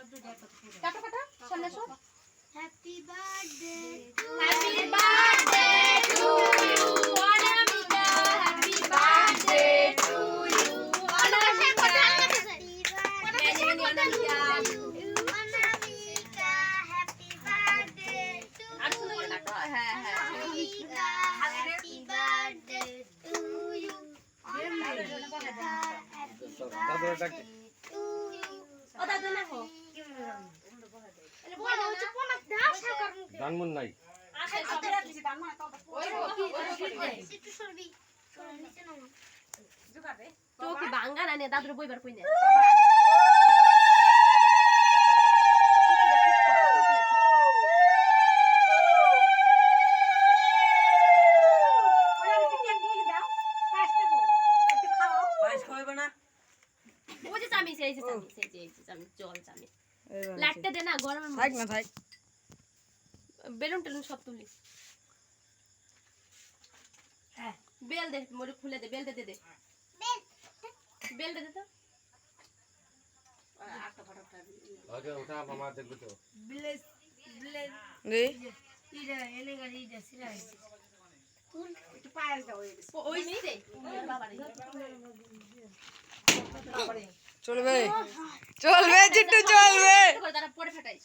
কাটো কাটো সামনে এসো। Happy birthday happy birthday to you Anamika, happy birthday to you Anamika, Anamika. Anamika happy birthday to আর শুনে বলে কাটো। হ্যাঁ হ্যাঁ Anamika happy birthday to you Anamika happy birthday to you. ও দাদু না হো বলো হচ্ছে কোন দাও সাকার মুখে দানমন নাই আসে সব ওই একটু সরবি নিচে নাও তো কি বাঙ্গা না নে দাদুর বইবার কই না। ওই যে চামিচ, এই যে চামিচ, এই যে চামিচ, জল চামিচ। লাইটটা দে না, গরমের মধ্যে। থাক না থাক বেলুন টেলুন সব তুলি। বেল দে, মোরে খুলে দে, বেল দে দে। বেল দে তো। আগে ওটা মামা দেখবে তো রে ওই নিচে বাবা রে। চলবে চলবে চিট্টু চলবে তারা পরে ফাটাইস।